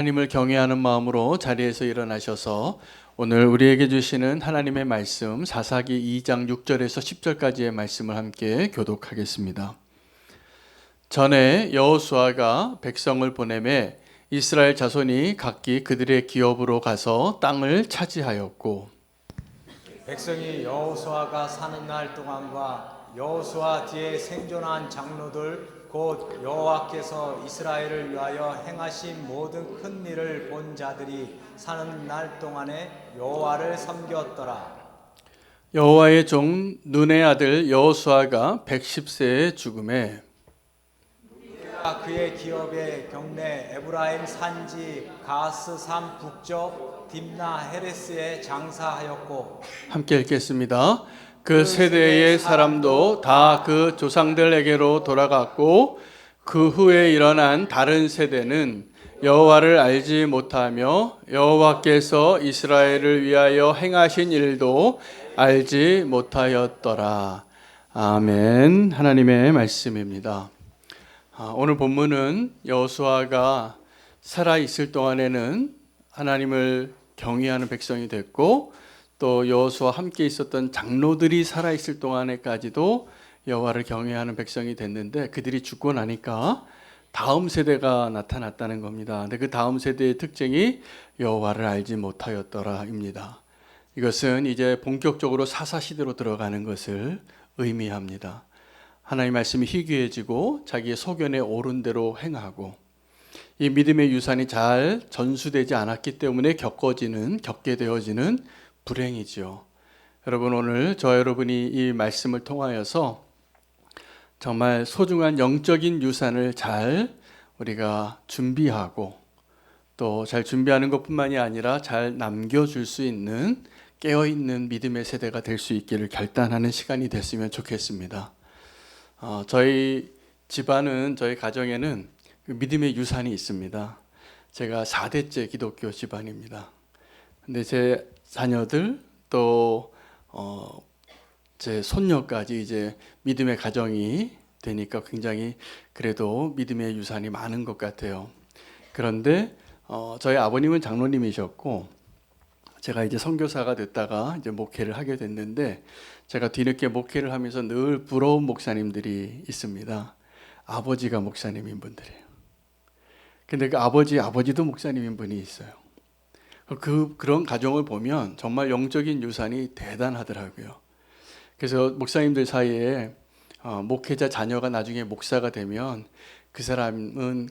하나님을 경외하는 마음으로 자리에서 일어나셔서 오늘 우리에게 주시는 하나님의 말씀 사사기 2장 6절에서 10절까지의 말씀을 함께 교독하겠습니다. 전에 여호수아가 백성을 보내매 이스라엘 자손이 각기 그들의 기업으로 가서 땅을 차지하였고, 백성이 여호수아가 사는 날 동안과 여호수아 뒤에 생존한 장로들 곧 여호와께서 이스라엘을 위하여 행하신 모든 큰 일을 본 자들이 사는 날 동안에 여호와를 섬겼더라. 여호와의 종 눈의 아들 여호수아가 110세에 죽음에 그의 기업의 경내 에브라임 산지 가스 산 북쪽 딥나 헤레스에 장사하였고, 함께 읽겠습니다. 그 세대의 사람도 다 그 조상들에게로 돌아갔고 그 후에 일어난 다른 세대는 여호와를 알지 못하며 여호와께서 이스라엘을 위하여 행하신 일도 알지 못하였더라. 아멘. 하나님의 말씀입니다. 오늘 본문은 여호수아가 살아 있을 동안에는 하나님을 경외하는 백성이 됐고, 또 여호수아와 함께 있었던 장로들이 살아 있을 동안에까지도 여호와를 경외하는 백성이 됐는데, 그들이 죽고 나니까 다음 세대가 나타났다는 겁니다. 근데 그 다음 세대의 특징이 여호와를 알지 못하였더라입니다. 이것은 이제 본격적으로 사사 시대로 들어가는 것을 의미합니다. 하나님의 말씀이 희귀해지고 자기의 소견에 옳은 대로 행하고, 이 믿음의 유산이 잘 전수되지 않았기 때문에 겪게 되어지는 불행이죠. 여러분, 오늘 저 여러분이 이 말씀을 통하여서 정말 소중한 영적인 유산을 잘 우리가 준비하고, 또 잘 준비하는 것뿐만이 아니라 잘 남겨줄 수 있는 깨어있는 믿음의 세대가 될 수 있기를 결단하는 시간이 됐으면 좋겠습니다. 저희 집안은, 저희 가정에는 믿음의 유산이 있습니다. 제가 4대째 기독교 집안입니다. 근데 제 자녀들 또 제 손녀까지 이제 믿음의 가정이 되니까 굉장히 그래도 믿음의 유산이 많은 것 같아요. 그런데 저희 아버님은 장로님이셨고, 제가 이제 선교사가 됐다가 이제 목회를 하게 됐는데, 제가 뒤늦게 목회를 하면서 늘 부러운 목사님들이 있습니다. 아버지가 목사님인 분들이에요. 근데 그 아버지도 목사님인 분이 있어요. 그런 가정을 보면 정말 영적인 유산이 대단하더라고요. 그래서 목사님들 사이에 목회자 자녀가 나중에 목사가 되면 그 사람은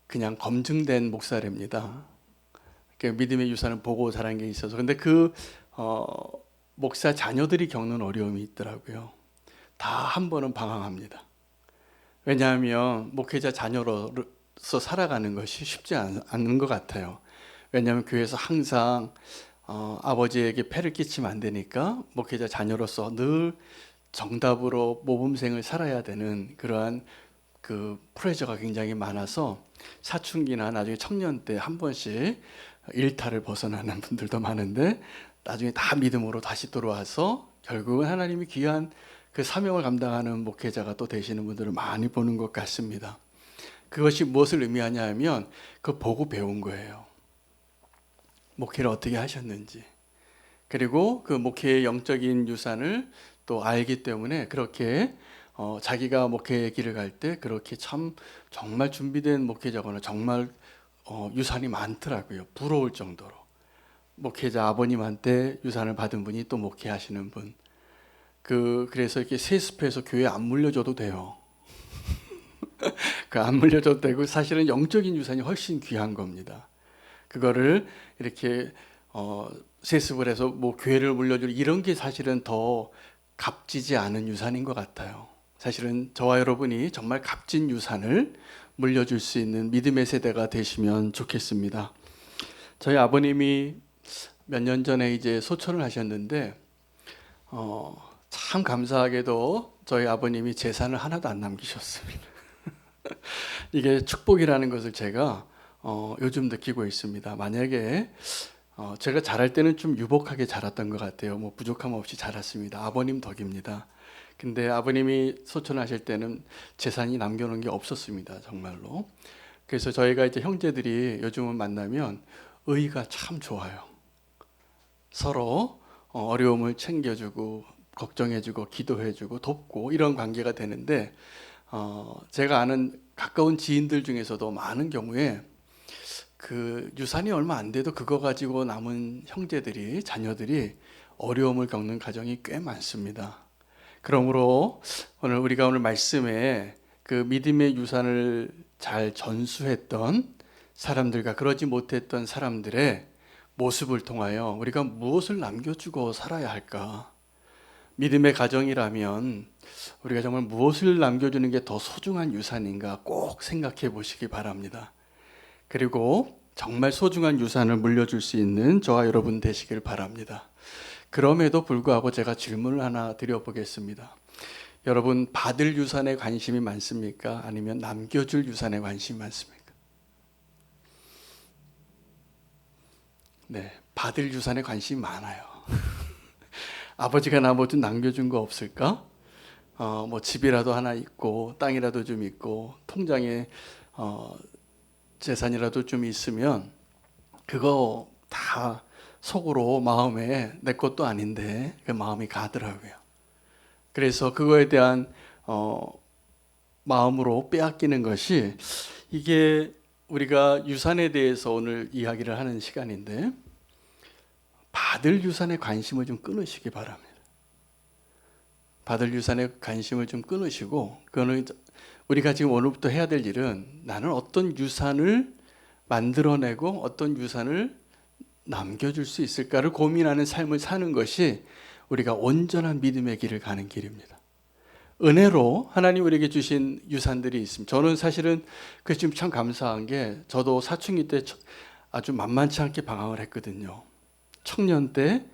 그냥 검증된 목사랍니다. 그러니까 믿음의 유산을 보고 자란 게 있어서. 근데 목사 자녀들이 겪는 어려움이 있더라고요. 다 한 번은 방황합니다. 왜냐하면 목회자 자녀로서 살아가는 것이 쉽지 않은 것 같아요. 왜냐하면 교회에서 항상 아버지에게 폐를 끼치면 안 되니까 목회자 자녀로서 늘 정답으로 모범생을 살아야 되는 그러한 그 프레셔가 굉장히 많아서 사춘기나 나중에 청년 때 한 번씩 일탈을 벗어나는 분들도 많은데, 나중에 다 믿음으로 다시 돌아와서 결국은 하나님이 귀한 그 사명을 감당하는 목회자가 또 되시는 분들을 많이 보는 것 같습니다. 그것이 무엇을 의미하냐 하면 그거 보고 배운 거예요. 목회를 어떻게 하셨는지, 그리고 그 목회의 영적인 유산을 또 알기 때문에 그렇게 자기가 목회의 길을 갈 때 그렇게 정말 준비된 목회자거나 정말 유산이 많더라고요. 부러울 정도로. 목회자 아버님한테 유산을 받은 분이 또 목회하시는 분. 그래서 이렇게 세습해서 교회 안 물려줘도 돼요. 안 물려줘도 되고, 사실은 영적인 유산이 훨씬 귀한 겁니다. 그거를 이렇게 세습을 해서 뭐 교회를 물려줄 이런 게 사실은 더 값지지 않은 유산인 것 같아요. 사실은 저와 여러분이 정말 값진 유산을 물려줄 수 있는 믿음의 세대가 되시면 좋겠습니다. 저희 아버님이 몇 년 전에 이제 소천을 하셨는데, 참 감사하게도 저희 아버님이 재산을 하나도 안 남기셨습니다. 이게 축복이라는 것을 제가 요즘 느끼고 있습니다. 만약에 제가 자랄 때는 좀 유복하게 자랐던 것 같아요. 뭐 부족함 없이 자랐습니다. 아버님 덕입니다. 근데 아버님이 소천하실 때는 재산이 남겨놓은 게 없었습니다. 정말로. 그래서 저희가 이제 형제들이 요즘은 만나면 의가 참 좋아요. 서로 어려움을 챙겨주고 걱정해주고 기도해주고 돕고 이런 관계가 되는데 제가 아는 가까운 지인들 중에서도 많은 경우에 그 유산이 얼마 안 돼도 그거 가지고 남은 형제들이 자녀들이 어려움을 겪는 가정이 꽤 많습니다. 그러므로 오늘 말씀에 그 믿음의 유산을 잘 전수했던 사람들과 그러지 못했던 사람들의 모습을 통하여 우리가 무엇을 남겨주고 살아야 할까? 믿음의 가정이라면 우리가 정말 무엇을 남겨주는 게 더 소중한 유산인가 꼭 생각해 보시기 바랍니다. 그리고 정말 소중한 유산을 물려줄 수 있는 저와 여러분 되시길 바랍니다. 그럼에도 불구하고 제가 질문을 하나 드려보겠습니다. 여러분, 받을 유산에 관심이 많습니까? 아니면 남겨줄 유산에 관심이 많습니까? 네, 받을 유산에 관심이 많아요. 아버지가 나 뭐 좀 남겨준 거 없을까? 뭐 집이라도 하나 있고 땅이라도 좀 있고 통장에 재산이라도 좀 있으면 그거 다 속으로 마음에 내 것도 아닌데 그 마음이 가더라고요. 그래서 그거에 대한 마음으로 빼앗기는 것이 이게 우리가 유산에 대해서 오늘 이야기를 하는 시간인데 받을 유산에 관심을 좀 끊으시기 바랍니다. 받을 유산에 관심을 좀 끊으시고 그거는 우리가 지금 오늘부터 해야 될 일은 나는 어떤 유산을 만들어내고 어떤 유산을 남겨줄 수 있을까를 고민하는 삶을 사는 것이 우리가 온전한 믿음의 길을 가는 길입니다. 은혜로 하나님 우리에게 주신 유산들이 있습니다. 저는 사실은 그게 지금 참 감사한 게 저도 사춘기 때 아주 만만치 않게 방황을 했거든요. 청년 때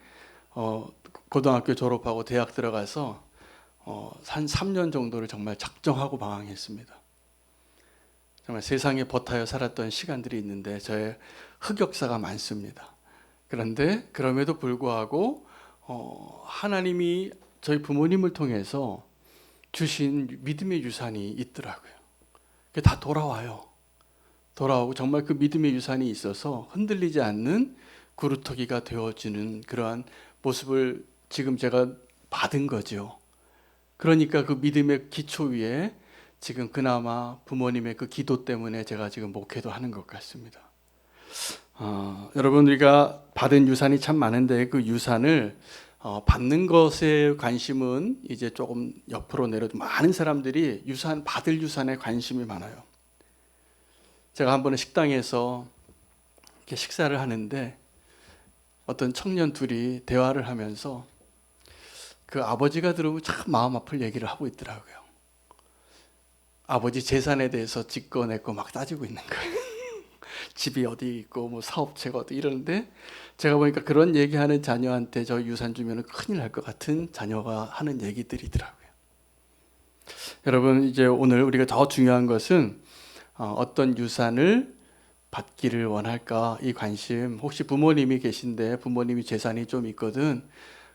고등학교 졸업하고 대학 들어가서 한 3년 정도를 정말 작정하고 방황했습니다. 정말 세상에 버타여 살았던 시간들이 있는데 저의 흑역사가 많습니다. 그런데 그럼에도 불구하고 하나님이 저희 부모님을 통해서 주신 믿음의 유산이 있더라고요. 그게 다 돌아오고 정말 그 믿음의 유산이 있어서 흔들리지 않는 구루터기가 되어지는 그러한 모습을 지금 제가 받은 거죠. 그러니까 그 믿음의 기초 위에 지금 그나마 부모님의 그 기도 때문에 제가 지금 목회도 하는 것 같습니다. 여러분, 우리가 받은 유산이 참 많은데 그 유산을 받는 것에 관심은 이제 조금 옆으로 내려도 많은 사람들이 받을 유산에 관심이 많아요. 제가 한 번은 식당에서 이렇게 식사를 하는데 어떤 청년 둘이 대화를 하면서 그 아버지가 들으면 참 마음 아플 얘기를 하고 있더라고요. 아버지 재산에 대해서 짓고냈고 막 따지고 있는 거예요. 집이 어디 있고 뭐 사업체가 어디 이러는데 제가 보니까 그런 얘기하는 자녀한테 저 유산 주면 큰일 날 것 같은 자녀가 하는 얘기들이더라고요. 여러분, 이제 오늘 우리가 더 중요한 것은 어떤 유산을 받기를 원할까 이 관심, 혹시 부모님이 계신데 부모님이 재산이 좀 있거든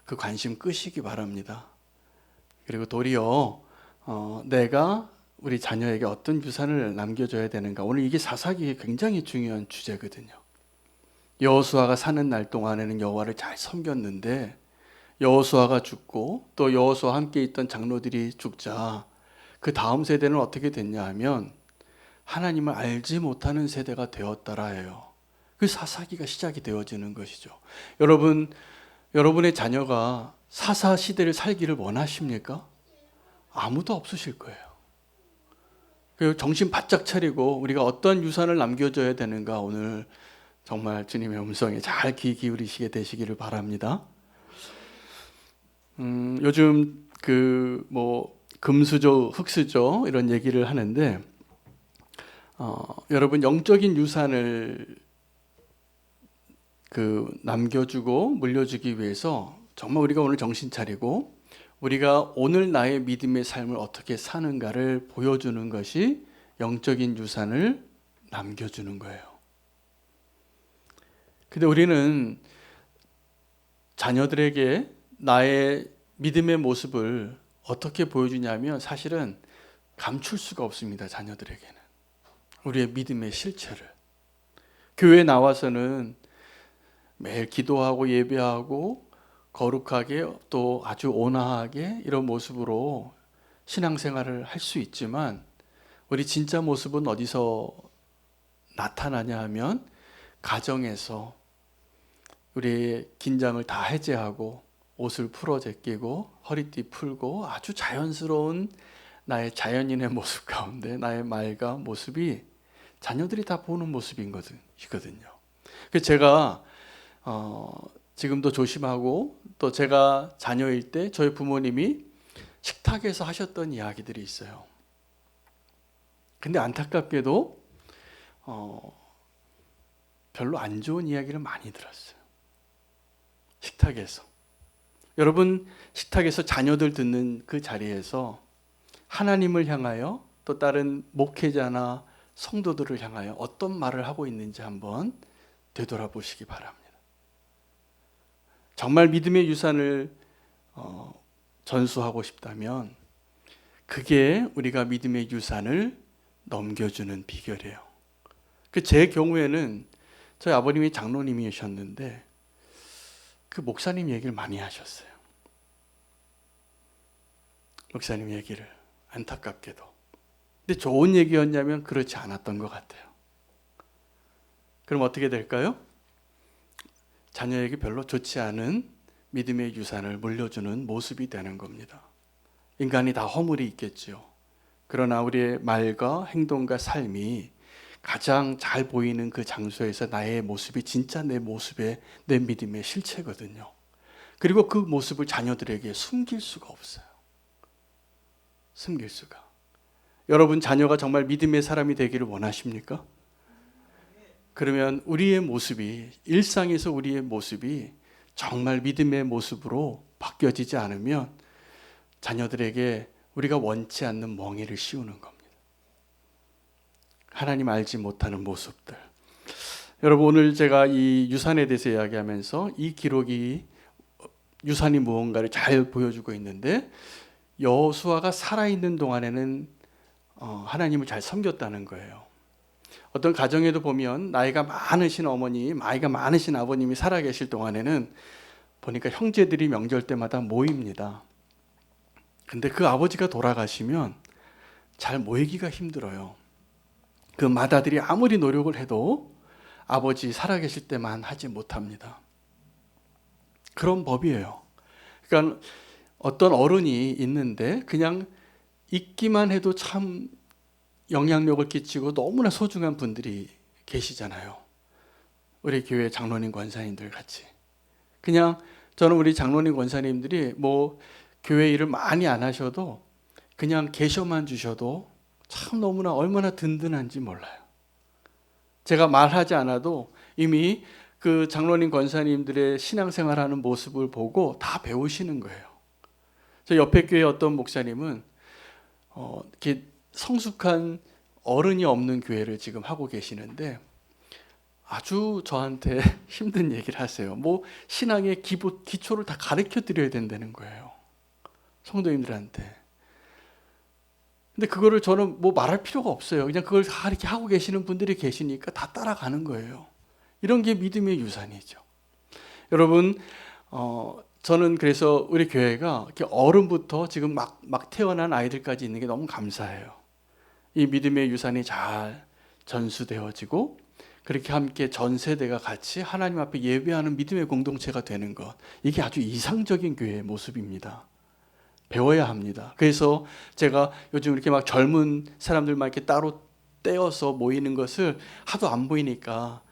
그 관심 끄시기 바랍니다. 그리고 도리어 내가 우리 자녀에게 어떤 유산을 남겨줘야 되는가, 오늘 이게 사사기에 굉장히 중요한 주제거든요. 여호수아가 사는 날 동안에는 여호와를 잘 섬겼는데 여호수아가 죽고 또 여호수아와 함께 있던 장로들이 죽자 그 다음 세대는 어떻게 됐냐 하면 하나님을 알지 못하는 세대가 되었더라 해요. 그 사사기가 시작이 되어지는 것이죠. 여러분의 자녀가 사사 시대를 살기를 원하십니까? 아무도 없으실 거예요. 그리고 정신 바짝 차리고 우리가 어떤 유산을 남겨줘야 되는가 오늘 정말 주님의 음성에 잘 귀 기울이시게 되시기를 바랍니다. 요즘 금수저, 흙수저 이런 얘기를 하는데 여러분 영적인 유산을 남겨주고 물려주기 위해서 정말 우리가 오늘 정신 차리고 우리가 오늘 나의 믿음의 삶을 어떻게 사는가를 보여주는 것이 영적인 유산을 남겨주는 거예요. 근데 우리는 자녀들에게 나의 믿음의 모습을 어떻게 보여주냐면 사실은 감출 수가 없습니다. 자녀들에게는 우리의 믿음의 실체를. 교회에 나와서는 매일 기도하고 예배하고 거룩하게 또 아주 온화하게 이런 모습으로 신앙생활을 할 수 있지만 우리 진짜 모습은 어디서 나타나냐 하면 가정에서 우리의 긴장을 다 해제하고 옷을 풀어 제끼고 허리띠 풀고 아주 자연스러운 나의 자연인의 모습 가운데 나의 말과 모습이 자녀들이 다 보는 모습이거든요. 그래서 제가 지금도 조심하고 또 제가 자녀일 때 저희 부모님이 식탁에서 하셨던 이야기들이 있어요. 근데 안타깝게도 별로 안 좋은 이야기를 많이 들었어요. 식탁에서. 여러분 식탁에서 자녀들 듣는 그 자리에서 하나님을 향하여 또 다른 목회자나 성도들을 향하여 어떤 말을 하고 있는지 한번 되돌아보시기 바랍니다. 정말 믿음의 유산을 전수하고 싶다면 그게 우리가 믿음의 유산을 넘겨주는 비결이에요. 제 경우에는 저희 아버님이 장로님이셨는데 그 목사님 얘기를 많이 하셨어요. 목사님 얘기를 안타깝게도. 근데 좋은 얘기였냐면 그렇지 않았던 것 같아요. 그럼 어떻게 될까요? 자녀에게 별로 좋지 않은 믿음의 유산을 물려주는 모습이 되는 겁니다. 인간이 다 허물이 있겠지요. 그러나 우리의 말과 행동과 삶이 가장 잘 보이는 그 장소에서 나의 모습이 진짜 내 모습의 내 믿음의 실체거든요. 그리고 그 모습을 자녀들에게 숨길 수가 없어요. 숨길 수가. 여러분 자녀가 정말 믿음의 사람이 되기를 원하십니까? 그러면 우리의 모습이 일상에서 우리의 모습이 정말 믿음의 모습으로 바뀌어지지 않으면 자녀들에게 우리가 원치 않는 멍에를 씌우는 겁니다. 하나님 알지 못하는 모습들. 여러분 오늘 제가 이 유산에 대해서 이야기하면서 이 기록이 유산이 무언가를 잘 보여주고 있는데 여호수아가 살아있는 동안에는 하나님을 잘 섬겼다는 거예요. 어떤 가정에도 보면 나이가 많으신 어머니, 나이가 많으신 아버님이 살아계실 동안에는 보니까 형제들이 명절 때마다 모입니다. 근데 그 아버지가 돌아가시면 잘 모이기가 힘들어요. 그 맏아들이 아무리 노력을 해도 아버지 살아계실 때만 하지 못합니다. 그런 법이에요. 그러니까 어떤 어른이 있는데 그냥 있기만 해도 참 영향력을 끼치고 너무나 소중한 분들이 계시잖아요. 우리 교회 장로님 권사님들 같이. 그냥 저는 우리 장로님 권사님들이 뭐 교회 일을 많이 안 하셔도 그냥 계셔만 주셔도 참 너무나 얼마나 든든한지 몰라요. 제가 말하지 않아도 이미 그 장로님 권사님들의 신앙생활하는 모습을 보고 다 배우시는 거예요. 저 옆에 교회 어떤 목사님은 이렇게 성숙한 어른이 없는 교회를 지금 하고 계시는데 아주 저한테 힘든 얘기를 하세요. 뭐 신앙의 기초를 다 가르쳐 드려야 된다는 거예요. 성도님들한테. 근데 그거를 저는 뭐 말할 필요가 없어요. 그냥 그걸 다 이렇게 하고 계시는 분들이 계시니까 다 따라가는 거예요. 이런 게 믿음의 유산이죠. 여러분, 저는 그래서 우리 교회가 이렇게 어른부터 지금 막 태어난 아이들까지 있는 게 너무 감사해요. 이 믿음의 유산이 잘 전수되어지고 그렇게 함께 전 세대가 같이 하나님 앞에 예배하는 믿음의 공동체가 되는 것. 이게 아주 이상적인 교회의 모습입니다. 배워야 합니다. 그래서 제가 요즘 이렇게 막 젊은 사람들만 이렇게 따로 떼어서 모이는 것을 하도 안 보이니까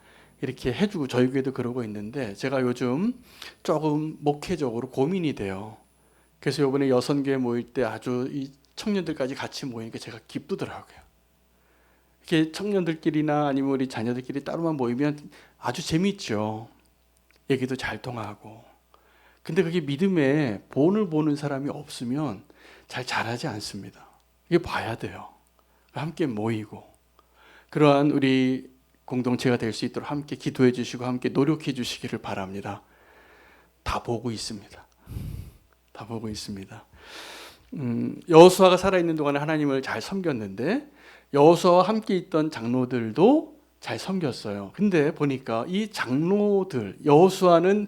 이렇게 해주고 저희 교회도 그러고 있는데 제가 요즘 조금 목회적으로 고민이 돼요. 그래서 이번에 여선교회 모일 때 아주 이 청년들까지 같이 모이니까 제가 기쁘더라고요. 이렇게 청년들끼리나 아니면 우리 자녀들끼리 따로만 모이면 아주 재미있죠. 얘기도 잘 통하고. 근데 그게 믿음에 본을 보는 사람이 없으면 잘 자라지 않습니다. 이게 봐야 돼요. 함께 모이고 그러한 우리 공동체가 될 수 있도록 함께 기도해 주시고 함께 노력해 주시기를 바랍니다. 다 보고 있습니다. 다 보고 있습니다. 여호수아가 살아있는 동안에 하나님을 잘 섬겼는데 여호수아와 함께 있던 장로들도 잘 섬겼어요. 근데 보니까 이 장로들, 여호수아는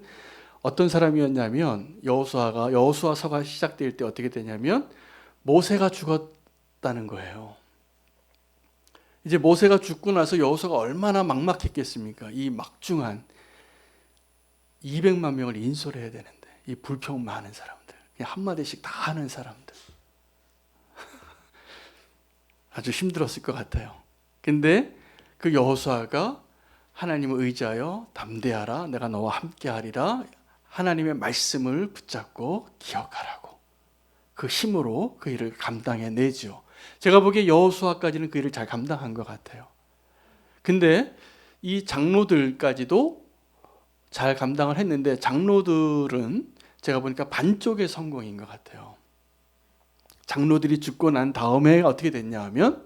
어떤 사람이었냐면, 여호수아서가 시작될 때 어떻게 되냐면 모세가 죽었다는 거예요. 이제 모세가 죽고 나서 여호수아가 얼마나 막막했겠습니까? 이 막중한 200만 명을 인솔해야 되는데, 이 불평 많은 사람들, 그냥 한마디씩 다 하는 사람들, 아주 힘들었을 것 같아요. 근데 그 여호수아가 하나님을 의지하여 담대하라, 내가 너와 함께하리라, 하나님의 말씀을 붙잡고 기억하라고 그 힘으로 그 일을 감당해내죠. 제가 보기에 여호수아까지는 그 일을 잘 감당한 것 같아요. 근데 이 장로들까지도 잘 감당을 했는데, 장로들은 제가 보니까 반쪽의 성공인 것 같아요. 장로들이 죽고 난 다음에 어떻게 됐냐 하면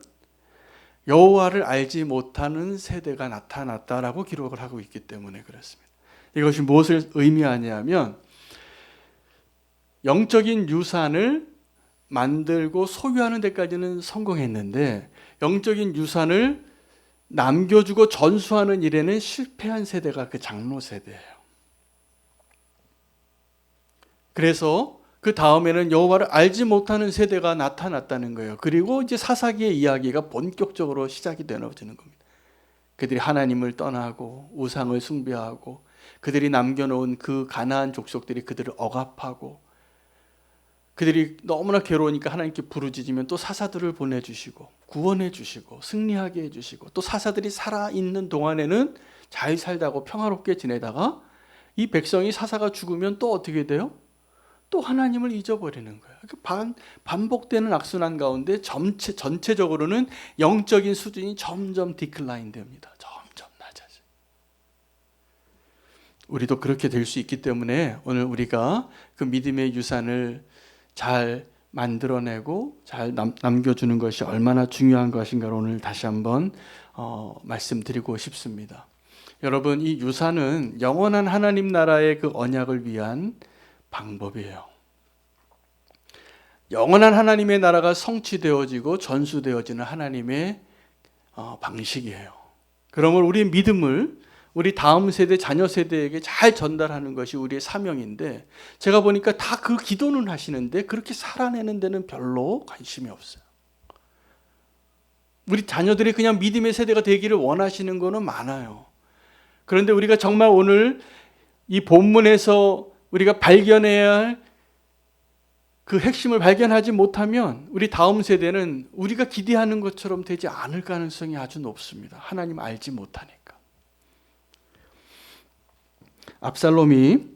여호와를 알지 못하는 세대가 나타났다라고 기록을 하고 있기 때문에 그렇습니다. 이것이 무엇을 의미하냐면, 영적인 유산을 만들고 소유하는 데까지는 성공했는데 영적인 유산을 남겨주고 전수하는 일에는 실패한 세대가 그 장로 세대예요. 그래서 그 다음에는 여호와를 알지 못하는 세대가 나타났다는 거예요. 그리고 이제 사사기의 이야기가 본격적으로 시작이 되어지는 겁니다. 그들이 하나님을 떠나고 우상을 숭배하고 그들이 남겨놓은 그 가나안 족속들이 그들을 억압하고, 그들이 너무나 괴로우니까 하나님께 부르짖으면 또 사사들을 보내주시고 구원해 주시고 승리하게 해주시고, 또 사사들이 살아있는 동안에는 잘 살다고 평화롭게 지내다가 이 백성이 사사가 죽으면 또 어떻게 돼요? 또 하나님을 잊어버리는 거예요. 반복되는 악순환 가운데 전체적으로는 영적인 수준이 점점 디클라인 됩니다. 점점 낮아져요. 우리도 그렇게 될 수 있기 때문에 오늘 우리가 그 믿음의 유산을 잘 만들어내고 잘 남겨주는 것이 얼마나 중요한 것인가를 오늘 다시 한번 말씀드리고 싶습니다. 여러분, 이 유산은 영원한 하나님 나라의 그 언약을 위한 방법이에요. 영원한 하나님의 나라가 성취되어지고 전수되어지는 하나님의 방식이에요. 그러면 우리의 믿음을 우리 다음 세대, 자녀 세대에게 잘 전달하는 것이 우리의 사명인데, 제가 보니까 다 그 기도는 하시는데 그렇게 살아내는 데는 별로 관심이 없어요. 우리 자녀들이 그냥 믿음의 세대가 되기를 원하시는 거는 많아요. 그런데 우리가 정말 오늘 이 본문에서 우리가 발견해야 할 그 핵심을 발견하지 못하면 우리 다음 세대는 우리가 기대하는 것처럼 되지 않을 가능성이 아주 높습니다. 하나님 알지 못하니까. 압살롬이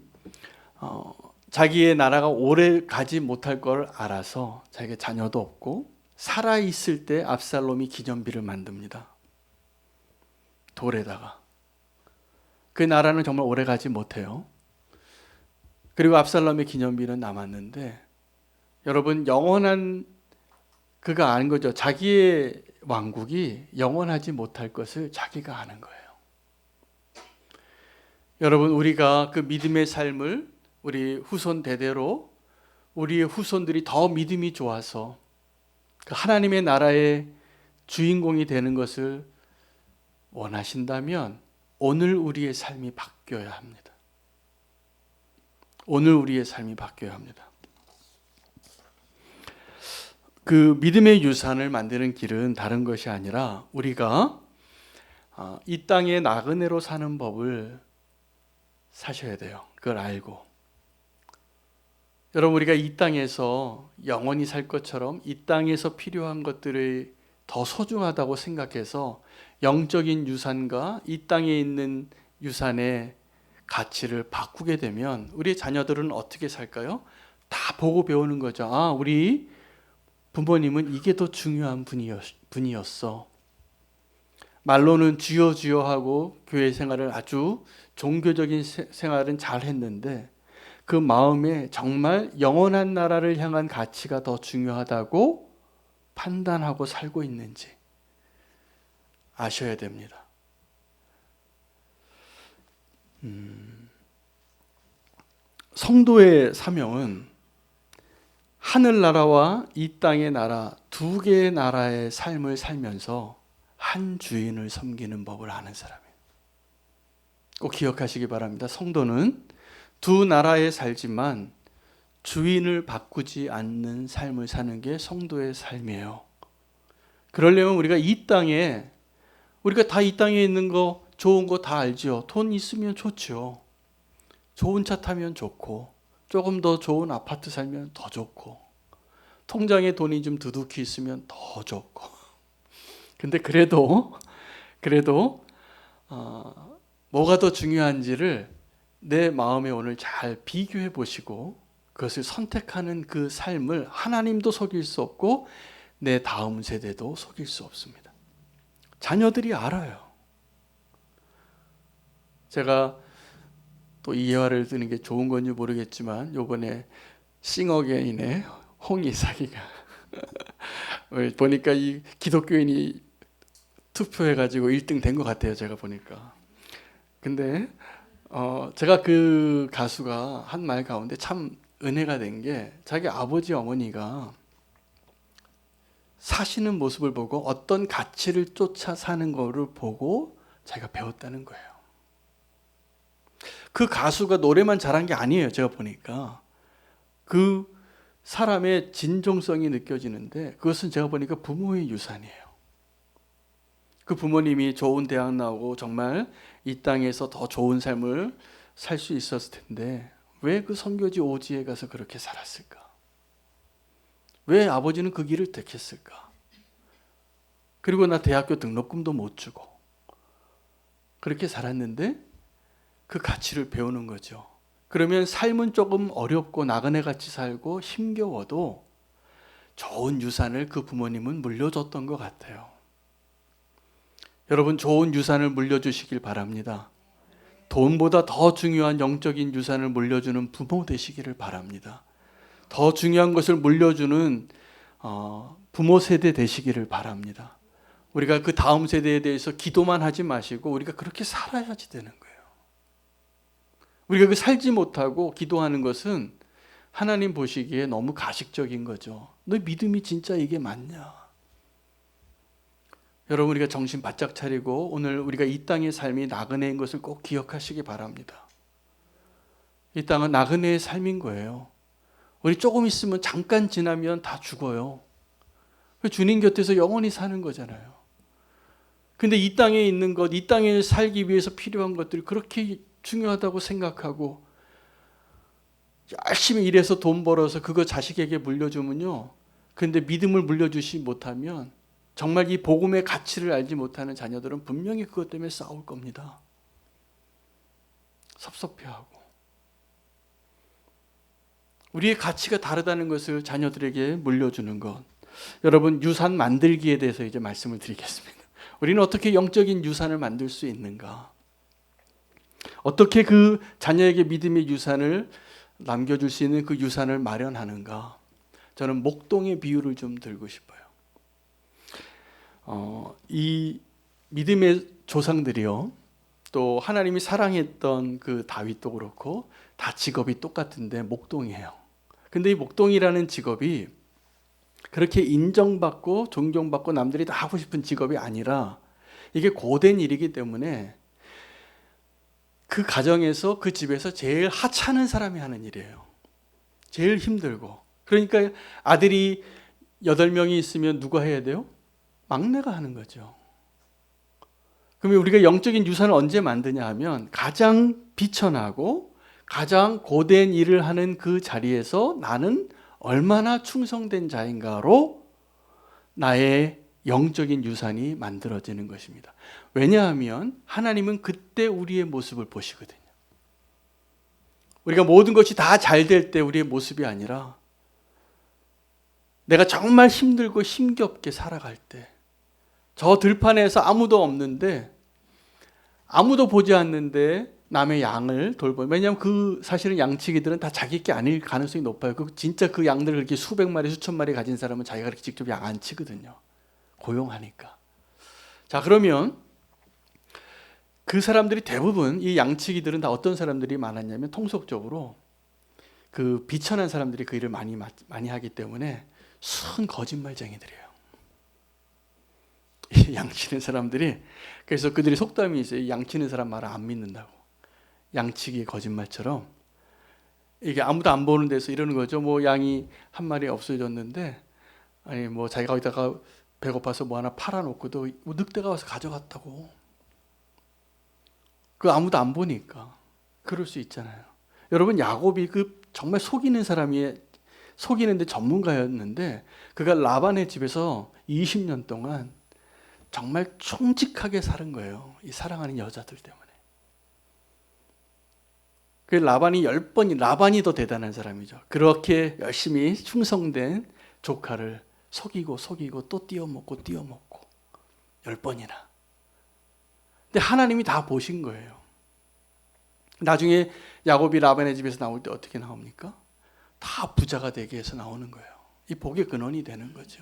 자기의 나라가 오래 가지 못할 걸 알아서 자기의 자녀도 없고 살아있을 때 압살롬이 기념비를 만듭니다. 돌에다가. 그 나라는 정말 오래 가지 못해요. 그리고 압살롬의 기념비는 남았는데, 여러분, 영원한 그가 아는 거죠. 자기의 왕국이 영원하지 못할 것을 자기가 아는 거예요. 여러분, 우리가 그 믿음의 삶을 우리 후손 대대로 우리의 후손들이 더 믿음이 좋아서 그 하나님의 나라의 주인공이 되는 것을 원하신다면 오늘 우리의 삶이 바뀌어야 합니다. 오늘 우리의 삶이 바뀌어야 합니다. 그 믿음의 유산을 만드는 길은 다른 것이 아니라 우리가 이 땅의 나그네로 사는 법을 사셔야 돼요. 그걸 알고. 여러분, 우리가 이 땅에서 영원히 살 것처럼 이 땅에서 필요한 것들이 더 소중하다고 생각해서 영적인 유산과 이 땅에 있는 유산의 가치를 바꾸게 되면 우리 자녀들은 어떻게 살까요? 다 보고 배우는 거죠. 아, 우리 부모님은 이게 더 중요한 분이었어. 말로는 주여 주여 하고 교회 생활을 아주 종교적인 생활은 잘 했는데 그 마음에 정말 영원한 나라를 향한 가치가 더 중요하다고 판단하고 살고 있는지 아셔야 됩니다. 성도의 사명은 하늘나라와 이 땅의 나라 두 개의 나라의 삶을 살면서 한 주인을 섬기는 법을 아는 사람이에요. 꼭 기억하시기 바랍니다. 성도는 두 나라에 살지만 주인을 바꾸지 않는 삶을 사는 게 성도의 삶이에요. 그러려면 우리가 이 땅에, 우리가 다 이 땅에 있는 거 좋은 거 다 알죠. 돈 있으면 좋죠. 좋은 차 타면 좋고, 조금 더 좋은 아파트 살면 더 좋고, 통장에 돈이 좀 두둑히 있으면 더 좋고. 근데 그래도 뭐가 더 중요한지를 내 마음에 오늘 잘 비교해 보시고 그것을 선택하는 그 삶을 하나님도 속일 수 없고 내 다음 세대도 속일 수 없습니다. 자녀들이 알아요. 제가 또 이 예화를 드는 게 좋은 건지 모르겠지만 요번에 싱어게인의 홍이삭이가 보니까 이 기독교인이 투표해가지고 1등 된 것 같아요. 제가 보니까. 근데 제가 그 가수가 한 말 가운데 참 은혜가 된 게 자기 아버지 어머니가 사시는 모습을 보고 어떤 가치를 쫓아 사는 거를 보고 자기가 배웠다는 거예요. 그 가수가 노래만 잘한 게 아니에요. 제가 보니까 그 사람의 진정성이 느껴지는데 그것은 제가 보니까 부모의 유산이에요. 그 부모님이 좋은 대학 나오고 정말 이 땅에서 더 좋은 삶을 살 수 있었을 텐데 왜 그 선교지 오지에 가서 그렇게 살았을까? 왜 아버지는 그 길을 택했을까? 그리고 나 대학교 등록금도 못 주고 그렇게 살았는데 그 가치를 배우는 거죠. 그러면 삶은 조금 어렵고 나그네 같이 살고 힘겨워도 좋은 유산을 그 부모님은 물려줬던 것 같아요. 여러분 좋은 유산을 물려주시길 바랍니다. 돈보다 더 중요한 영적인 유산을 물려주는 부모 되시기를 바랍니다. 더 중요한 것을 물려주는 부모 세대 되시기를 바랍니다. 우리가 그 다음 세대에 대해서 기도만 하지 마시고 우리가 그렇게 살아야지 되는 거예요. 우리가 그 살지 못하고 기도하는 것은 하나님 보시기에 너무 가식적인 거죠. 너 믿음이 진짜 이게 맞냐? 여러분 우리가 정신 바짝 차리고 오늘 우리가 이 땅의 삶이 나그네인 것을 꼭 기억하시기 바랍니다. 이 땅은 나그네의 삶인 거예요. 우리 조금 있으면 잠깐 지나면 다 죽어요. 주님 곁에서 영원히 사는 거잖아요. 근데 이 땅에 있는 것, 이 땅에 살기 위해서 필요한 것들이 그렇게 중요하다고 생각하고 열심히 일해서 돈 벌어서 그거 자식에게 물려주면요. 근데 믿음을 물려주지 못하면 정말 이 복음의 가치를 알지 못하는 자녀들은 분명히 그것 때문에 싸울 겁니다. 섭섭해하고. 우리의 가치가 다르다는 것을 자녀들에게 물려주는 것. 여러분 유산 만들기에 대해서 이제 말씀을 드리겠습니다. 우리는 어떻게 영적인 유산을 만들 수 있는가? 어떻게 그 자녀에게 믿음의 유산을 남겨줄 수 있는 그 유산을 마련하는가? 저는 목동의 비유를 좀 들고 싶어요. 이 믿음의 조상들이요, 또 하나님이 사랑했던 그 다윗도 그렇고 다 직업이 똑같은데 목동이에요. 근데 이 목동이라는 직업이 그렇게 인정받고 존경받고 남들이 다 하고 싶은 직업이 아니라 이게 고된 일이기 때문에 그 가정에서 그 집에서 제일 하찮은 사람이 하는 일이에요. 제일 힘들고. 그러니까 아들이 8명이 있으면 누가 해야 돼요? 막내가 하는 거죠. 그러면 우리가 영적인 유산을 언제 만드냐 하면 가장 비천하고 가장 고된 일을 하는 그 자리에서 나는 얼마나 충성된 자인가로 나의 영적인 유산이 만들어지는 것입니다. 왜냐하면 하나님은 그때 우리의 모습을 보시거든요. 우리가 모든 것이 다 잘 될 때 우리의 모습이 아니라 내가 정말 힘들고 힘겹게 살아갈 때, 저 들판에서 아무도 없는데 아무도 보지 않는데 남의 양을 돌보면, 왜냐하면 그 사실은 양치기들은 다 자기 게 아닐 가능성이 높아요. 진짜 그 양들을 그렇게 수백 마리 수천 마리 가진 사람은 자기가 그렇게 직접 양 안 치거든요. 고용하니까. 자, 그러면 그 사람들이 대부분 이 양치기들은 다 어떤 사람들이 많았냐면 통속적으로 그 비천한 사람들이 그 일을 많이 하기 때문에 순 거짓말쟁이들이에요. 양치는 사람들이. 그래서 그들이 속담이 있어요. 양치는 사람 말을 안 믿는다고. 양치기 거짓말처럼 이게 아무도 안 보는 데서 이러는 거죠. 뭐 양이 한 마리 없어졌는데 아니 뭐 자기가 거기다가 배고파서 뭐 하나 팔아놓고도 뭐 늑대가 와서 가져갔다고. 그 아무도 안 보니까 그럴 수 있잖아요. 여러분 야곱이 그 정말 속이는데 전문가였는데 그가 라반의 집에서 20년 동안 정말 총직하게 사는 거예요. 이 사랑하는 여자들 때문에. 그 라반이 더 대단한 사람이죠. 그렇게 열심히 충성된 조카를 속이고 또 띄워먹고 10번이나. 근데 하나님이 다 보신 거예요. 나중에 야곱이 라반의 집에서 나올 때 어떻게 나옵니까? 다 부자가 되게 해서 나오는 거예요. 이 복의 근원이 되는 거죠.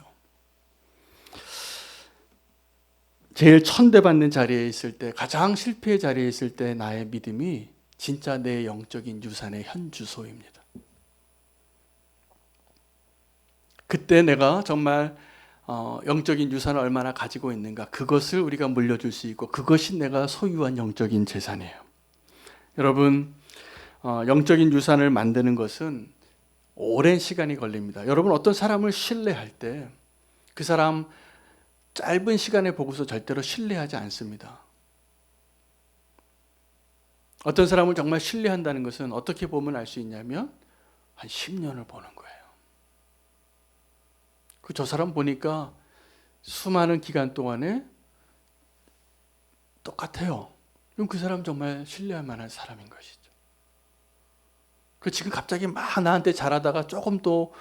제일 천대받는 자리에 있을 때, 가장 실패의 자리에 있을 때 나의 믿음이 진짜 내 영적인 유산의 현주소입니다. 그때 내가 정말 영적인 유산을 얼마나 가지고 있는가, 그것을 우리가 물려줄 수 있고 그것이 내가 소유한 영적인 재산이에요. 여러분, 영적인 유산을 만드는 것은 오랜 시간이 걸립니다. 여러분, 어떤 사람을 신뢰할 때 그 사람 짧은 시간에 보고서 절대로 신뢰하지 않습니다. 어떤 사람을 정말 신뢰한다는 것은 어떻게 보면 알 수 있냐면 한 10년을 보는 거예요. 저 사람 보니까 수많은 기간 동안에 똑같아요. 그럼 그 사람 정말 신뢰할 만한 사람인 것이죠. 지금 갑자기 막 나한테 잘하다가 조금 또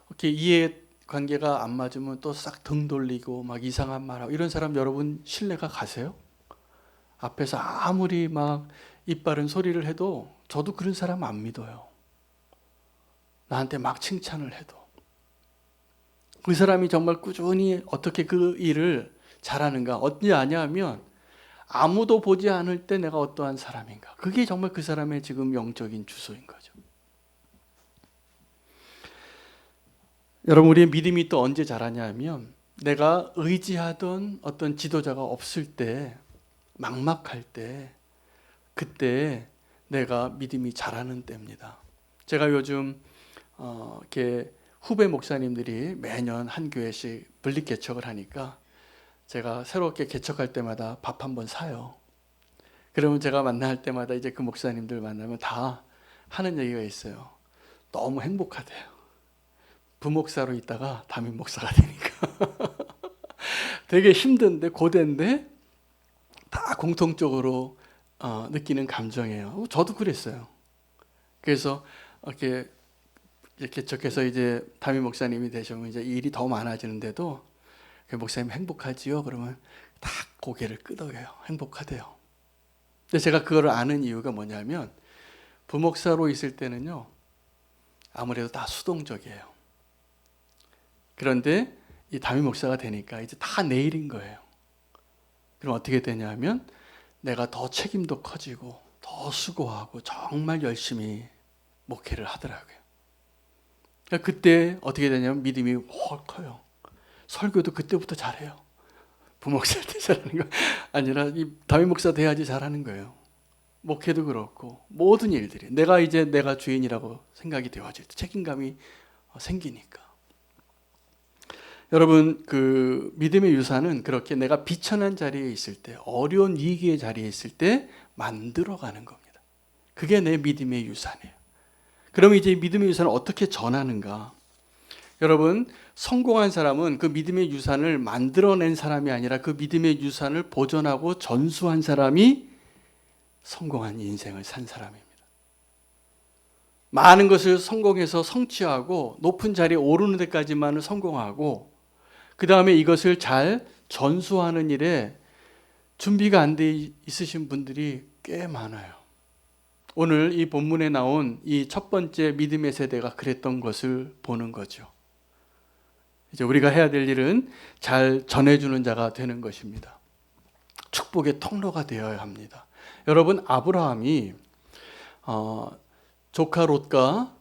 이렇게 이해 관계가 안 맞으면 또 싹 등 돌리고 막 이상한 말하고 이런 사람 여러분 신뢰가 가세요? 앞에서 아무리 막 이빠른 소리를 해도 저도 그런 사람 안 믿어요. 나한테 막 칭찬을 해도. 그 사람이 정말 꾸준히 어떻게 그 일을 잘하는가. 어떻게 아냐면 아무도 보지 않을 때 내가 어떠한 사람인가. 그게 정말 그 사람의 지금 영적인 주소인 거죠. 여러분, 우리의 믿음이 또 언제 자라냐 하면 내가 의지하던 어떤 지도자가 없을 때, 막막할 때, 그때 내가 믿음이 자라는 때입니다. 제가 요즘 이렇게 후배 목사님들이 매년 한 교회씩 분립 개척을 하니까 제가 새롭게 개척할 때마다 밥 한 번 사요. 그러면 제가 만날 때마다 이제 그 목사님들 만나면 다 하는 얘기가 있어요. 너무 행복하대요. 부목사로 있다가 담임 목사가 되니까 되게 힘든데 고된데 다 공통적으로 느끼는 감정이에요. 저도 그랬어요. 그래서 이렇게 개척해서 이제 담임 목사님이 되시면 이제 일이 더 많아지는데도 그 목사님 행복하지요? 그러면 딱 고개를 끄덕여요. 행복하대요. 근데 제가 그거를 아는 이유가 뭐냐면 부목사로 있을 때는요 아무래도 다 수동적이에요. 그런데 이 담임 목사가 되니까 이제 다 내 일인 거예요. 그럼 어떻게 되냐면 내가 더 책임도 커지고 더 수고하고 정말 열심히 목회를 하더라고요. 그러니까 그때 어떻게 되냐면 믿음이 훨 커요. 설교도 그때부터 잘해요. 부목사 때 잘하는 거 아니라 이 담임 목사 돼야지 잘하는 거예요. 목회도 그렇고 모든 일들이 내가 주인이라고 생각이 되어질 때 책임감이 생기니까. 여러분, 그 믿음의 유산은 그렇게 내가 비천한 자리에 있을 때, 어려운 위기의 자리에 있을 때 만들어가는 겁니다. 그게 내 믿음의 유산이에요. 그럼 이제 믿음의 유산을 어떻게 전하는가? 여러분, 성공한 사람은 그 믿음의 유산을 만들어낸 사람이 아니라 그 믿음의 유산을 보존하고 전수한 사람이 성공한 인생을 산 사람입니다. 많은 것을 성공해서 성취하고 높은 자리에 오르는 데까지만을 성공하고 그 다음에 이것을 잘 전수하는 일에 준비가 안 돼 있으신 분들이 꽤 많아요. 오늘 이 본문에 나온 이 첫 번째 믿음의 세대가 그랬던 것을 보는 거죠. 이제 우리가 해야 될 일은 잘 전해주는 자가 되는 것입니다. 축복의 통로가 되어야 합니다. 여러분, 아브라함이 조카 롯과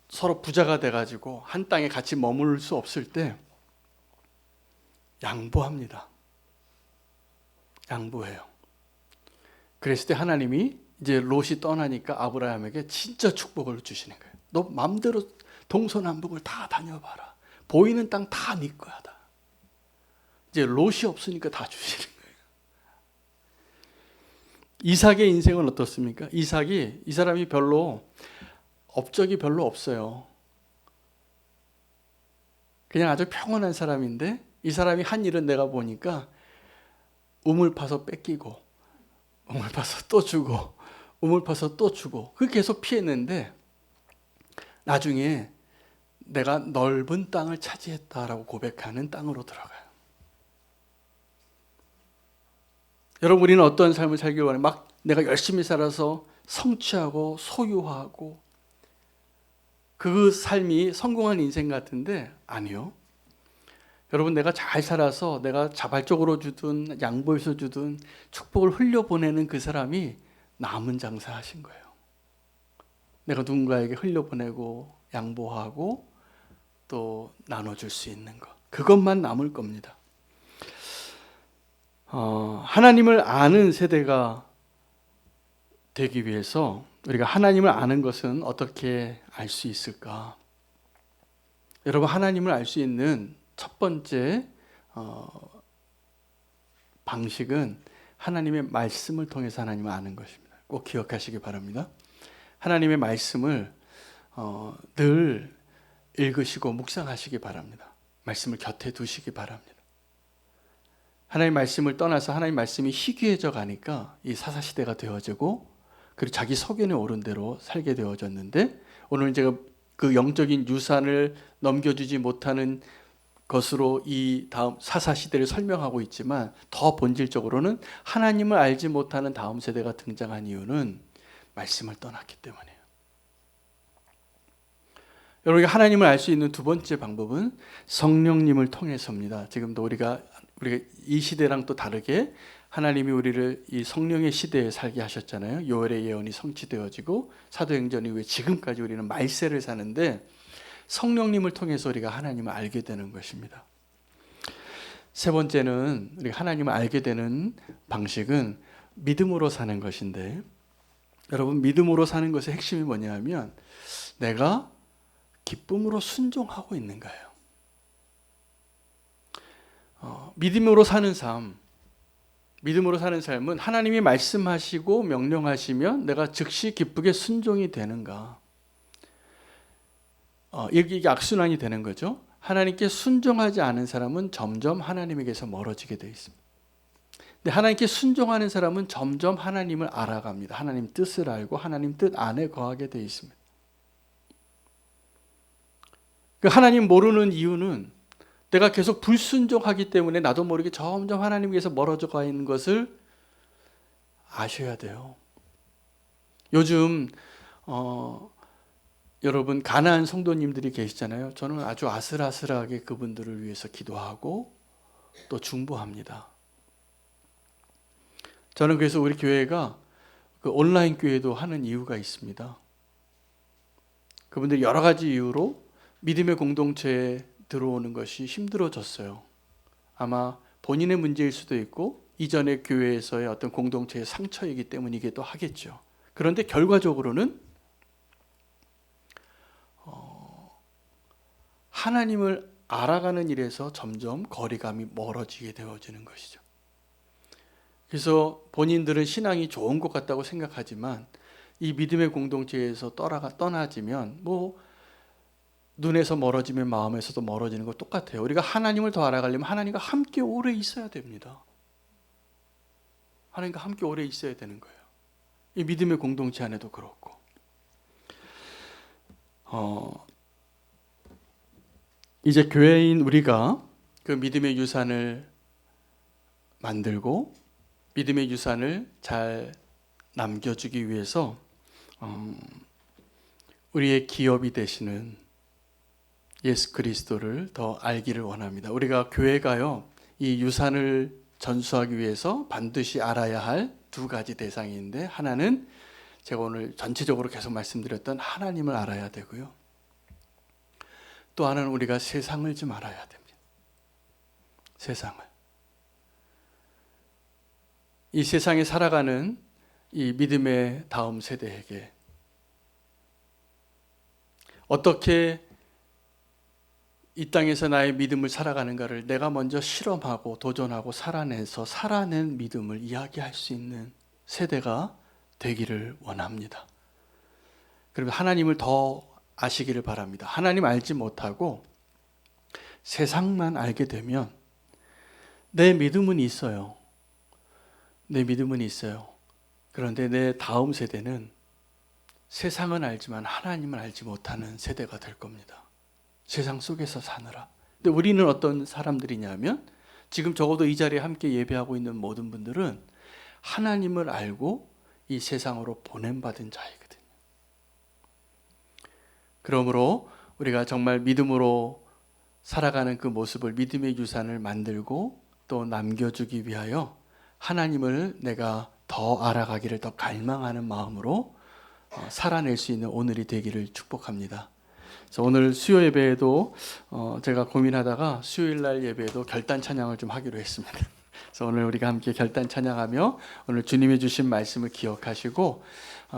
서로 부자가 돼가지고 한 땅에 같이 머물 수 없을 때 양보합니다. 양보해요. 그랬을 때 하나님이 이제 롯이 떠나니까 아브라함에게 진짜 축복을 주시는 거예요. 너 마음대로 동서남북을 다 다녀봐라. 보이는 땅 다 네 거야. 다. 이제 롯이 없으니까 다 주시는 거예요. 이삭의 인생은 어떻습니까? 이삭이 이 사람이 별로 업적이 별로 없어요. 그냥 아주 평온한 사람인데 이 사람이 한 일은 내가 보니까 우물 파서 뺏기고 우물 파서 또 주고 우물 파서 또 주고 그 계속 피했는데 나중에 내가 넓은 땅을 차지했다라고 고백하는 땅으로 들어가요. 여러분 우리는 어떤 삶을 살길 원해요? 막 내가 열심히 살아서 성취하고 소유하고 그 삶이 성공한 인생 같은데 아니요. 여러분 내가 잘 살아서 내가 자발적으로 주든 양보해서 주든 축복을 흘려보내는 그 사람이 남은 장사하신 거예요. 내가 누군가에게 흘려보내고 양보하고 또 나눠줄 수 있는 것 그것만 남을 겁니다. 하나님을 아는 세대가 되기 위해서 우리가 하나님을 아는 것은 어떻게 알 수 있을까? 여러분 하나님을 알 수 있는 첫 번째 방식은 하나님의 말씀을 통해서 하나님을 아는 것입니다. 꼭 기억하시기 바랍니다. 하나님의 말씀을 늘 읽으시고 묵상하시기 바랍니다. 말씀을 곁에 두시기 바랍니다. 하나님의 말씀을 떠나서 하나님의 말씀이 희귀해져 가니까 이 사사시대가 되어지고 그리고 자기 소견에 오른 대로 살게 되어졌는데 오늘 제가 그 영적인 유산을 넘겨주지 못하는 것으로 이 다음 사사시대를 설명하고 있지만 더 본질적으로는 하나님을 알지 못하는 다음 세대가 등장한 이유는 말씀을 떠났기 때문이에요. 여러분 하나님을 알 수 있는 두 번째 방법은 성령님을 통해서입니다. 지금도 우리가 이 시대랑 또 다르게 하나님이 우리를 이 성령의 시대에 살게 하셨잖아요. 요엘의 예언이 성취되어지고 사도행전 이후에 지금까지 우리는 말세를 사는데 성령님을 통해서 우리가 하나님을 알게 되는 것입니다. 세 번째는 우리가 하나님을 알게 되는 방식은 믿음으로 사는 것인데 여러분 믿음으로 사는 것의 핵심이 뭐냐면 내가 기쁨으로 순종하고 있는 거예요. 믿음으로 사는 삶은 하나님이 말씀하시고 명령하시면 내가 즉시 기쁘게 순종이 되는가? 이게 악순환이 되는 거죠. 하나님께 순종하지 않은 사람은 점점 하나님에게서 멀어지게 되어 있습니다. 근데 하나님께 순종하는 사람은 점점 하나님을 알아갑니다. 하나님 뜻을 알고 하나님 뜻 안에 거하게 되어 있습니다. 하나님 모르는 이유는 내가 계속 불순종하기 때문에 나도 모르게 점점 하나님께서 멀어져 가 있는 것을 아셔야 돼요. 요즘 여러분 가나안 성도님들이 계시잖아요. 저는 아주 아슬아슬하게 그분들을 위해서 기도하고 또 중보합니다. 저는 그래서 우리 교회가 그 온라인 교회도 하는 이유가 있습니다. 그분들이 여러 가지 이유로 믿음의 공동체에 들어오는 것이 힘들어졌어요. 아마 본인의 문제일 수도 있고 이전의 교회에서의 어떤 공동체의 상처이기 때문이기도 하겠죠. 그런데 결과적으로는 하나님을 알아가는 일에서 점점 거리감이 멀어지게 되어지는 것이죠. 그래서 본인들은 신앙이 좋은 것 같다고 생각하지만 이 믿음의 공동체에서 떠나지면 눈에서 멀어지면 마음에서도 멀어지는 거 똑같아요. 우리가 하나님을 더 알아가려면 하나님과 함께 오래 있어야 됩니다. 하나님과 함께 오래 있어야 되는 거예요. 이 믿음의 공동체 안에도 그렇고 이제 교회인 우리가 그 믿음의 유산을 만들고 믿음의 유산을 잘 남겨주기 위해서 우리의 기업이 되시는 예수 그리스도를 더 알기를 원합니다. 우리가 교회가요, 이 유산을 전수하기 위해서 반드시 알아야 할 두 가지 대상인데 하나는 제가 오늘 전체적으로 계속 말씀드렸던 하나님을 알아야 되고요. 또 하나는 우리가 세상을 좀 알아야 됩니다. 세상을. 이 세상에 살아가는 이 믿음의 다음 세대에게 어떻게 이 땅에서 나의 믿음을 살아가는가를 내가 먼저 실험하고 도전하고 살아낸 믿음을 이야기할 수 있는 세대가 되기를 원합니다. 그러면 하나님을 더 아시기를 바랍니다. 하나님 알지 못하고 세상만 알게 되면 내 믿음은 있어요. 내 믿음은 있어요. 그런데 내 다음 세대는 세상은 알지만 하나님을 알지 못하는 세대가 될 겁니다. 세상 속에서 사느라. 근데 우리는 어떤 사람들이냐면 지금 적어도 이 자리에 함께 예배하고 있는 모든 분들은 하나님을 알고 이 세상으로 보냄받은 자이거든요. 그러므로 우리가 정말 믿음으로 살아가는 그 모습을, 믿음의 유산을 만들고 또 남겨주기 위하여 하나님을 내가 더 알아가기를 더 갈망하는 마음으로 살아낼 수 있는 오늘이 되기를 축복합니다. 그래서 오늘 수요 예배에도 제가 고민하다가 수요일 날 예배에도 결단 찬양을 좀 하기로 했습니다. 그래서 오늘 우리가 함께 결단 찬양하며 오늘 주님이 주신 말씀을 기억하시고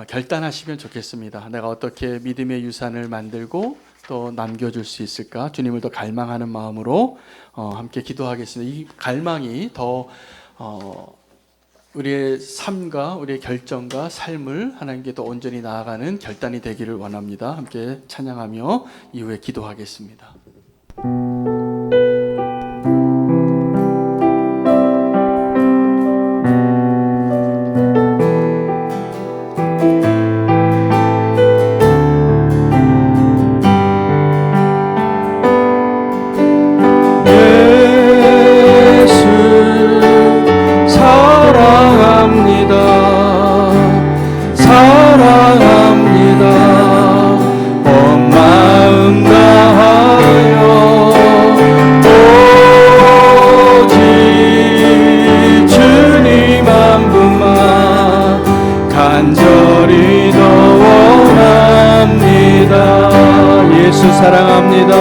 결단하시면 좋겠습니다. 내가 어떻게 믿음의 유산을 만들고 또 남겨줄 수 있을까? 주님을 더 갈망하는 마음으로 함께 기도하겠습니다. 이 갈망이 더 우리의 삶과 우리의 결정과 삶을 하나님께 더 온전히 나아가는 결단이 되기를 원합니다. 함께 찬양하며 이후에 기도하겠습니다. 사랑합니다.